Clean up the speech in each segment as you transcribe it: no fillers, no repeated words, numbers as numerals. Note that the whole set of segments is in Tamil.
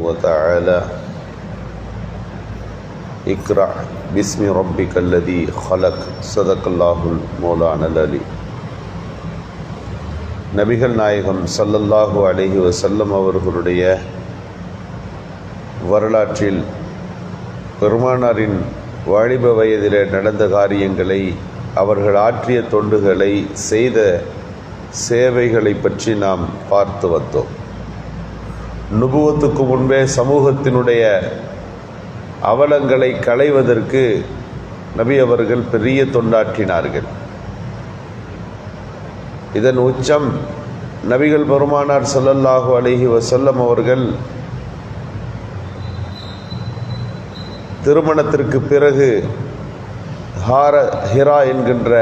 وتعالى اقرأ باسم ربك الذي خلق صدق الله المولانا العلي. நபிகள் நாயகம் ஸல்லல்லாஹு அலைஹி வஸல்லம் அவர்களுடைய வரலாற்றில் பெருமானாரின் வாலிப வயதிலே நடந்த காரியங்களை, அவர்கள் ஆற்றிய தொண்டுகளை, செய்த சேவைகளை பற்றி நாம் பார்த்து வந்தோம். நுபுவத்துக்கு முன்பே சமூகத்தினுடைய அவலங்களை களைவதற்கு நபி அவர்கள் பெரிய தொண்டாற்றினார்கள். இதன் உச்சம் நபிகள் பெருமானார் ஸல்லல்லாஹு அலைஹி வஸல்லம் அவர்கள் திருமணத்திற்கு பிறகு ஹிரா என்கின்ற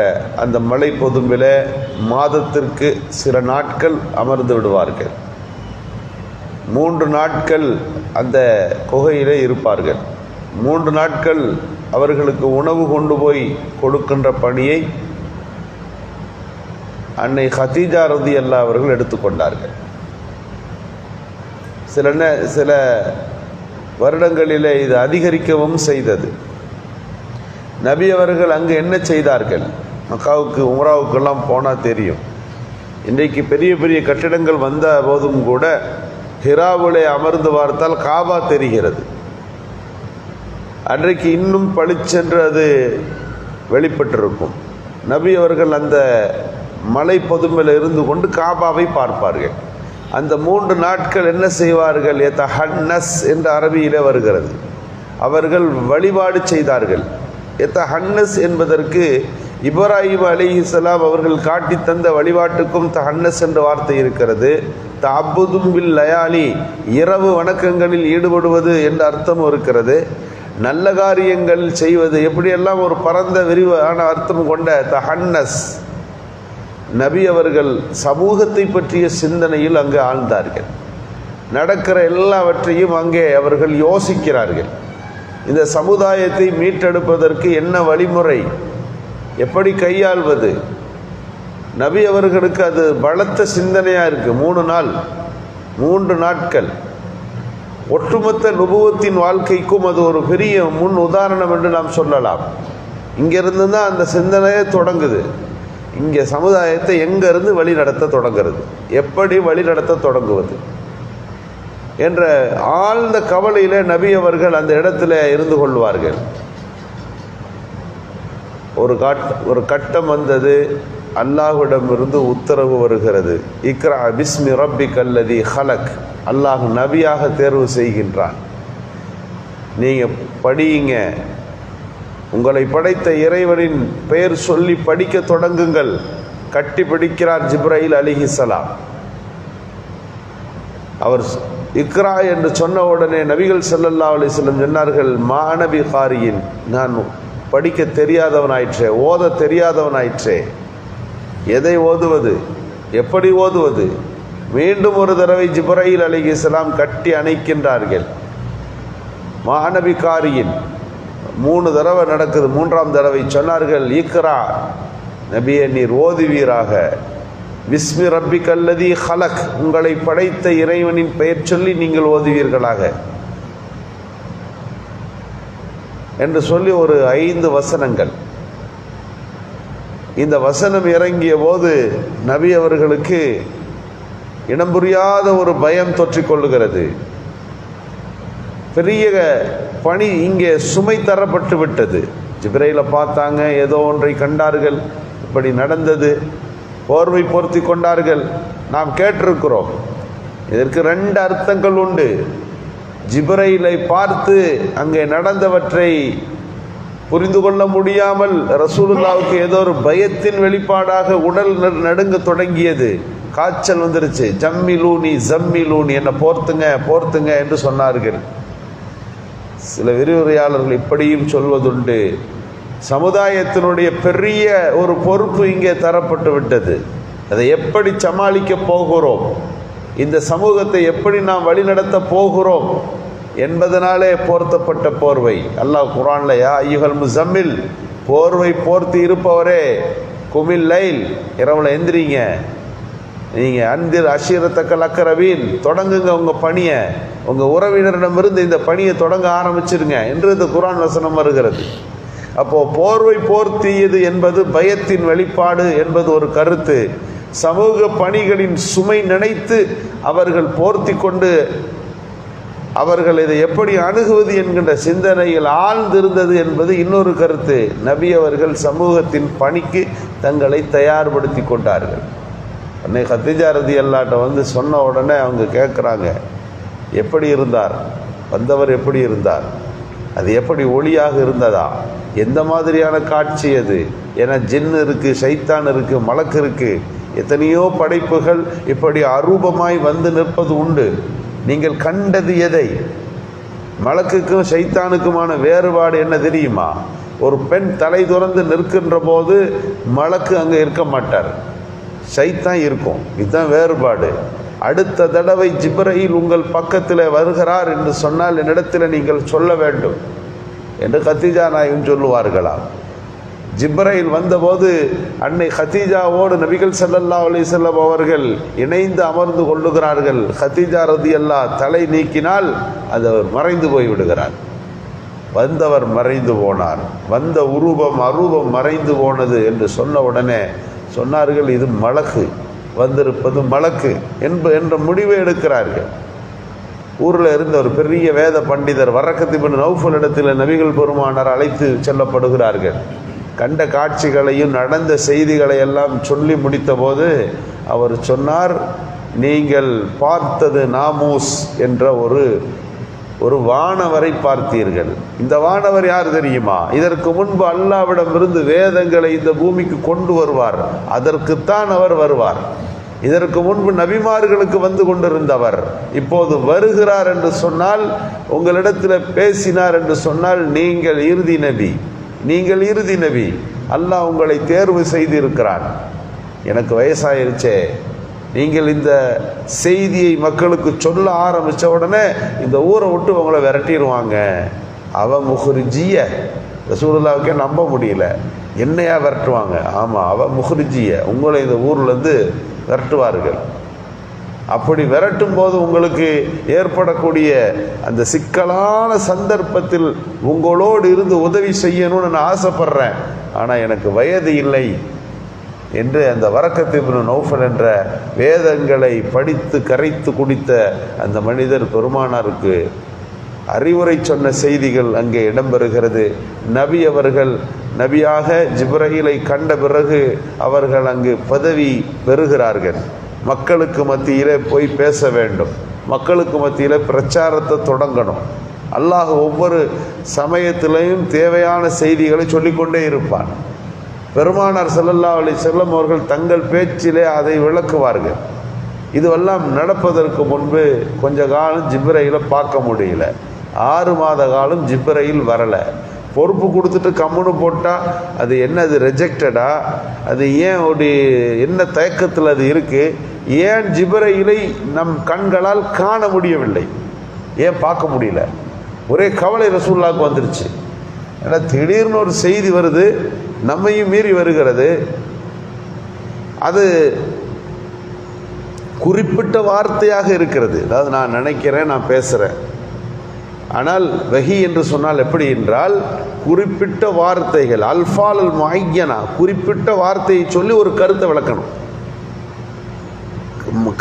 அந்த மலை பொதும்பில் மாதத்திற்கு சில நாட்கள் அமர்ந்து விடுவார்கள். 3 நாட்கள் அந்த குகையிலே இருப்பார்கள். 3 நாட்கள் அவர்களுக்கு உணவு கொண்டு போய் கொடுக்கின்ற பணியை அன்னை ஹதீஜா ரலியல்லாஹு அவர்கள் எடுத்துக்கொண்டார்கள். சில வருடங்களிலே இது அதிகரிக்கவும் செய்தது. நபி அவர்கள் அங்கு என்ன செய்தார்கள்? மக்காவுக்கு உம்ராவுக்கெல்லாம் போனால் தெரியும். இன்றைக்கு பெரிய பெரிய கட்டிடங்கள் வந்த போதும் கூட ஹிராவிலே அமர்ந்து பார்த்தால் காபா தெரிகிறது. அன்றைக்கு இன்னும் பளிச்சென்று அது வெளிப்பட்டிருக்கும். நபி அவர்கள் அந்த மலை பொதும்பில் இருந்து கொண்டு காபாவை பார்ப்பார்கள். அந்த 3 நாட்கள் என்ன செய்வார்கள்? எத்தஹன்னஸ் என்ற அரபியிலே வருகிறது. அவர்கள் வழிபாடு செய்தார்கள். எத்தஹன்னஸ் என்பதற்கு இப்ராஹிம் அலைஹிஸ்ஸலாம் அவர்கள் காட்டி தந்த வழிபாட்டுக்கும் தஹன்னஸ் என்ற வார்த்தை இருக்கிறது. தஅப்புதும் பில் லயாலி, இரவு வணக்கங்களில் ஈடுபடுவது என்ற அர்த்தமும் இருக்கிறது. நல்ல காரியங்கள் செய்வது, எப்படியெல்லாம் ஒரு பரந்த விரிவான அர்த்தம் கொண்ட தஹன்னஸ். நபி அவர்கள் சமூகத்தை பற்றிய சிந்தனையில் அங்கு ஆழ்ந்தார்கள். நடக்கிற எல்லாவற்றையும் அங்கே அவர்கள் யோசிக்கிறார்கள். இந்த சமுதாயத்தை மீட்டெடுப்பதற்கு என்ன வழிமுறை, எப்படி கையாள்வது? நபி அவர்களுக்கு அது பலத்த சிந்தனையாக இருக்குது. 3 நாட்கள் ஒட்டுமொத்த நுபுவத்தின் வாழ்க்கைக்கும் அது ஒரு பெரிய முன் உதாரணம் என்று நாம் சொல்லலாம். இங்கிருந்து தான் அந்த சிந்தனையே தொடங்குது. இங்கே சமுதாயத்தை எங்கிருந்து வழி நடத்த தொடங்குறது, எப்படி வழி நடத்த தொடங்குவது என்ற ஆழ்ந்த கவலையிலே நபி அவர்கள் அந்த இடத்துல இருந்து கொள்வார்கள். ஒரு கட்டம் வந்தது. அல்லாஹ்விடமிருந்து உத்தரவு வருகிறது. இக்ரா பிஸ்மி ரப்பிக்கல் லதீ ஹலக். அல்லாஹ் நபியாக தேர்வு செய்கின்றான். நீங்கள் படியுங்க, உங்களை படைத்த இறைவனின் பெயர் சொல்லி படிக்க தொடங்குங்கள். கட்டி பிடிக்கிறார் ஜிப்ராயில் அலைஹிஸ்ஸலாம். அவர் இக்ரா என்று சொன்ன உடனே நபிகள் ஸல்லல்லாஹு அலைஹி வஸல்லம் சொன்னார்கள், மாநபி காரியின், நான் படிக்க தெரியாதவனாயிற்றே, ஓத தெரியாதவனாயிற்றே. எதை ஓதுவது, எப்படி ஓதுவது? மீண்டும் ஒரு தடவை ஜிப்ராயில் அலைஹிஸ்ஸலாம் கட்டி அணைக்கின்றார்கள். மாநபி காரியின் 3 தடவை நடக்குது. 3ஆம் தடவை சொன்னார்கள், இக்ரா, நபியே நீர் ஓதுவீராக. பிஸ்மி ரப்பிக்கல் லதீ ஹலக், உங்களை படைத்த இறைவனின் பெயர் சொல்லி நீங்கள் ஓதுவீர்களாக என்று சொல்லி ஒரு 5 வசனங்கள். இந்த வசனம் இறங்கிய போது நபி அவர்களுக்கு இனம் புரியாத ஒரு பயம் தொற்றிக்கொள்ளுகிறது. பெரிய பணி இங்கே சுமை தரப்பட்டு விட்டது. ஜிப்ரையில பார்த்தாங்க, ஏதோ ஒன்றை கண்டார்கள், இப்படி நடந்தது, போர்வை போர்த்தி கொண்டார்கள். நாம் கேட்டிருக்கிறோம். இதற்கு 2 அர்த்தங்கள் உண்டு. ஜிப்ரையிலை பார்த்து அங்கே நடந்தவற்றை புரிந்து கொள்ள முடியாமல் ரசூலுல்லாவுக்கு ஏதோ ஒரு பயத்தின் வெளிப்பாடாக உடல் நடுங்க தொடங்கியது. காய்ச்சல் வந்துருச்சு. ஜம்மிலூனி, என்னை போர்த்துங்க என்று சொன்னார்கள். சில விரிவுரையாளர்கள் இப்படியும் சொல்வதுண்டு, சமுதாயத்தினுடைய பெரிய ஒரு பொறுப்பு இங்கே தரப்பட்டு விட்டது. அதை எப்படி சமாளிக்க போகிறோம், இந்த சமூகத்தை எப்படி நாம் வழிநடத்த போகிறோம் என்பதனாலே போர்த்தப்பட்ட போர்வை. அல்லாஹ் குர்ஆன்ல, யா அய்யுஹல் முஸம்மில், போர்வை போர்த்தி இருப்பவரே, குமில் லைல், இரவுல எந்திரிங்க, நீங்கள் அன்பில் அஷீரத்தக்கல் அக்கரவீன் தொடங்குங்க உங்கள் பணியை, உங்கள் உறவினரிடமிருந்து இந்த பணியை தொடங்க ஆரம்பிச்சிருங்க என்று இந்த குர்ஆன் வசனம் வருகிறது. அப்போது போர்வை போர்த்தியது என்பது பயத்தின் வெளிப்பாடு என்பது ஒரு கருத்து. சமூக பணிகளின் சுமை நினைத்து அவர்கள் போர்த்தி கொண்டு அவர்கள் இதை எப்படி அணுகுவது என்கின்ற சிந்தனையில் ஆழ்ந்திருந்தது என்பது இன்னொரு கருத்து. நபி அவர்கள் சமூகத்தின் பணிக்கு தங்களை தயார்படுத்தி கொண்டார்கள். அன்னை கதீஜா ரலியல்லாஹு வந்து சொன்ன உடனே அவங்க கேட்குறாங்க, எப்படி இருந்தார், வந்தவர் எப்படி இருந்தார், அது எப்படி ஒளியாக இருந்ததா, எந்த மாதிரியான காட்சி அது, ஏன்னா ஜின் இருக்குது, ஷைத்தான் இருக்குது, மலக்கு இருக்குது, எத்தனையோ படைப்புகள் இப்படி அரூபமாய் வந்து நிற்பது உண்டு. நீங்கள் கண்டது எதை? மலக்குக்கும் ஷைத்தானுக்குமான வேறுபாடு என்ன தெரியுமா? ஒரு பெண் தலை துறந்து நிற்கின்ற போது மலக்கு அங்கே இருக்க மாட்டார், ஷைத்தான் இருக்கும். இதுதான் வேறுபாடு. அடுத்த தடவை ஜிப்ரீல் உங்கள் பக்கத்தில் வருகிறார் என்று சொன்னால் என்னிடத்தில் நீங்கள் சொல்ல வேண்டும் என்று கதீஜா நாயகம் சொல்லுவார்களாம். ஜிப்ரீல் வந்தபோது அன்னை கதீஜாவோடு நபிகள் ஸல்லல்லாஹு அலைஹி வஸல்லம் அவர்கள் இணைந்து அமர்ந்து கொள்ளுகிறார்கள். கதீஜா ரலியல்லாஹு தலை நீக்கினால் அது மறைந்து போய் விடுகிறார். வந்தவர் மறைந்து போனார், வந்த அரூபம் மறைந்து போனது என்று சொன்ன உடனே சொன்னார்கள், இது மலக்கு, வந்திருப்பது மலக்கு என்ற முடிவை எடுக்கிறார்கள். ஊரில் இருந்த ஒரு பெரிய வேத பண்டிதர் வரக்கத் இப்னு நௌஃபல் இடத்தில் நபிகள் பெருமானார் அழைத்து செல்லப்படுகிறார்கள். கண்ட காட்சிகளையும் நடந்த செய்திகளை எல்லாம் சொல்லி முடித்த போது அவர் சொன்னார், நீங்கள் பார்த்தது நாமூஸ் என்ற ஒரு வானவரை பார்த்தீர்கள். இந்த வானவர் யார் தெரியுமா? இதற்கு முன்பு அல்லாஹ்விடமிருந்து வேதங்களை இந்த பூமிக்கு கொண்டு வருவார், அதற்குத்தான் அவர் வருவார். இதற்கு முன்பு நபிமார்களுக்கு வந்து கொண்டிருந்தவர் இப்போது வருகிறார் என்று சொன்னால், உங்களிடத்தில் பேசினார் என்று சொன்னால் நீங்கள் இறுதி நபி, அல்லாஹ் உங்களை தேர்வு செய்திருக்கிறான். எனக்கு வயசாயிருச்சே, நீங்கள் இந்த செய்தியை மக்களுக்கு சொல்ல ஆரம்பித்த உடனே இந்த ஊரை விட்டு உங்களை விரட்டிடுவாங்க. அவ முஹ்ரிஜிய, ரசூலுல்லாஹ்வுக்கே நம்ப முடியல, என்னையா விரட்டுவாங்க? ஆமாம், அவ முஹ்ரிஜிய, உங்களை இந்த ஊர்லேருந்து விரட்டுவார்கள். அப்படி விரட்டும் போது உங்களுக்கு ஏற்படக்கூடிய அந்த சிக்கலான சந்தர்ப்பத்தில் உங்களோடு இருந்து உதவி செய்யணும்னு நான் ஆசைப்படுறேன், ஆனால் எனக்கு வயது இல்லை என்று அந்த வரக்கத் இப்னு நௌஃபல் என்ற வேதங்களை படித்து கரைத்து குடித்த அந்த மனிதர் பெருமானாருக்கு அறிவுரை சொன்ன செய்திகள் அங்கே இடம்பெறுகிறது. நபி அவர்கள் நபியாக ஜிப்ரீலை கண்ட பிறகு அவர்கள் அங்கு பதவி பெறுகிறார்கள். மக்களுக்கு மத்தியிலே போய் பேச வேண்டும், மக்களுக்கு மத்தியிலே பிரச்சாரத்தை தொடங்கணும். அல்லாஹ் ஒவ்வொரு சமயத்திலையும் தேவையான செய்திகளை சொல்லிக்கொண்டே இருப்பான். பெருமானார் ஸல்லல்லாஹு அலைஹி வஸல்லம் அவர்கள் தங்கள் பேச்சிலே அதை விளக்குவார்கள். இதுவெல்லாம் நடப்பதற்கு முன்பு கொஞ்ச காலம் ஜிப்ரீலை பார்க்க முடியல, 6 மாத காலம் ஜிப்ரீல் வரலை. பொறுப்பு கொடுத்துட்டு கம்முன்னு போட்டால் அது என்ன, அது ரிஜெக்டடா, அது ஏன் ஒரு என்ன தயக்கத்தில் அது இருக்குது, ஏன் ஜிப்ரீலை நம் கண்களால் காண முடியவில்லை, ஏன் பார்க்க முடியல, ஒரே கவலை ரசூலுல்லாஹ்வுக்கு வந்துருச்சு. ஏன்னா திடீர்னு ஒரு செய்தி வருது, நம்மையும் மீறி வருகிறது. அது குறிப்பிட்ட வார்த்தையாக இருக்கிறது, அதாவது நான் நினைக்கிறேன், நான் பேசுகிறேன். ஆனால் வஹி என்று சொன்னால் எப்படி என்றால், குறிப்பிட்ட வார்த்தைகள், அல்ஃபால் அல் முஅய்யனா, குறிப்பிட்ட வார்த்தையை சொல்லி ஒரு கருத்தை விளக்கணும்.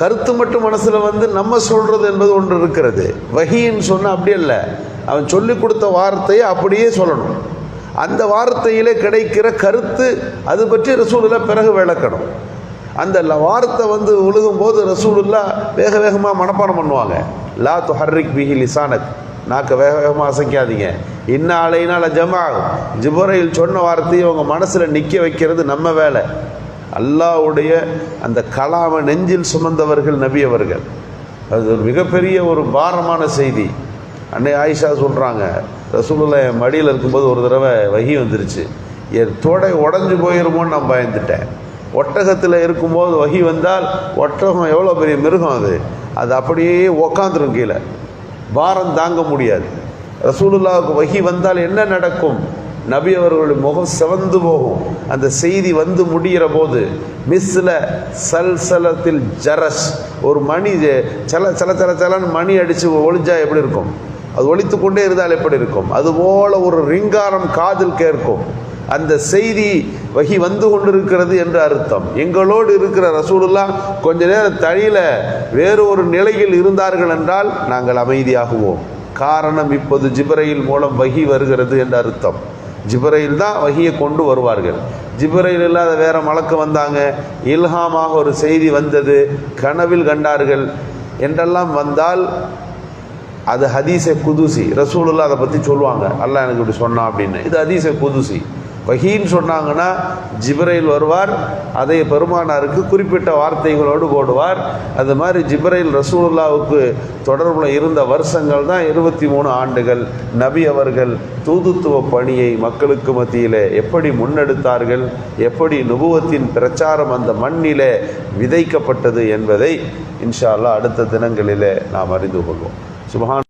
கருத்து மட்டும் மனசில் வந்து நம்ம சொல்கிறது என்பது ஒன்று இருக்கிறது. வஹின்னு சொன்னால் அப்படி இல்லை, அவன் சொல்லி கொடுத்த வார்த்தையை அப்படியே சொல்லணும். அந்த வார்த்தையிலே கிடைக்கிற கருத்து அது பற்றி ரசூலுல்லாஹ் பிறகு விளக்கணும். அந்த வார்த்தை வந்து விழுகும்போது ரசூலுல்லாஹ் வேக வேகமாக மனப்பாடம் பண்ணுவாங்க. லா துஹர்ரிக் பிஹி லிசானக், நாக்க வேக வேகமாக அசைக்காதீங்க. இன்ன அலைனால ஜமா, ஜிப்ரீல் சொன்ன வார்த்தையை உங்கள் மனசில் நிற்க வைக்கிறது நம்ம வேலை. அல்லாஹ்வுடைய அந்த கலாமை நெஞ்சில் சுமந்தவர்கள் நபி அவர்கள். அது ஒரு மிகப்பெரிய ஒரு பாரமான செய்தி. அன்னை ஆயிஷா சொல்கிறாங்க, ரசூலுல்லாஹ் என் மடியில் இருக்கும்போது ஒரு தடவை வஹி வந்துருச்சு, என் தோடை உடஞ்சி போயிருமோன்னு நான் பயந்துட்டேன். ஒட்டகத்தில் இருக்கும்போது வஹி வந்தால், ஒட்டகம் எவ்வளோ பெரிய மிருகம், அது அப்படியே உக்காந்துரும் கீழே, பாரம் தாங்க முடியாது. ரசூலுல்லாஹ்வுக்கு வஹி வந்தால் என்ன நடக்கும் நபி அவர்களுடைய முகம் சிவந்து போகும். அந்த செய்தி வந்து முடிகிற போது மிஸ்ல சல்சலத்தில் ஜரஸ், ஒரு மணி சல சல சல சலன்னு மணி அடித்து ஒளிஞ்சா எப்படி இருக்கும், அது ஒலித்து கொண்டே இருந்தால் எப்படி இருக்கும், அதுபோல ஒரு ரிங்காரம் காதில் கேட்கும். அந்த செய்தி வகி வந்து கொண்டிருக்கிறது என்று அர்த்தம். எங்களோடு இருக்கிற ரசூலுல்லாஹ் கொஞ்ச நேரம் தனியில வேறு ஒரு நிலையில் இருந்தார்கள் என்றால் நாங்கள் அமைதியாகுவோம். காரணம், இப்போது ஜிப்ரையில் மூலம் வகி வருகிறது என்று அர்த்தம். ஜிப்ரையில் தான் வகியை கொண்டு வருவார்கள். ஜிப்ரையில் இல்லாத வேற மலக்கு வந்தாங்க, இல்ஹாமாக ஒரு செய்தி வந்தது, கனவில் கண்டார்கள் என்றெல்லாம் வந்தால் அது ஹதீஸே குதுசி. ரசூலுல்லாஹ் அதை பற்றி சொல்லுவாங்க, அல்லாஹ் எனக்கு இப்படி சொன்னான் அப்படின்னு. இது ஹதீஸே குதுசி. வஹீன்னு சொன்னாங்கன்னா ஜிப்ரைல் வருவார், அதை பெருமானாருக்கு குறிப்பிட்ட வார்த்தைகளோடு போடுவார். அது மாதிரி ஜிப்ரைல் ரசூலுல்லாவுக்கு தொடர்புல இருந்த வருஷங்கள் தான் 23 ஆண்டுகள். நபி அவர்கள் தூதுத்துவ பணியை மக்களுக்கு மத்தியிலே எப்படி முன்னெடுத்தார்கள், எப்படி நுபுவத்தின் பிரச்சாரம் அந்த மண்ணிலே விதைக்கப்பட்டது என்பதை இன்ஷா அல்லாஹ் அடுத்த தினங்களிலே நாம் அறிந்து கொள்வோம். சுப்ஹான்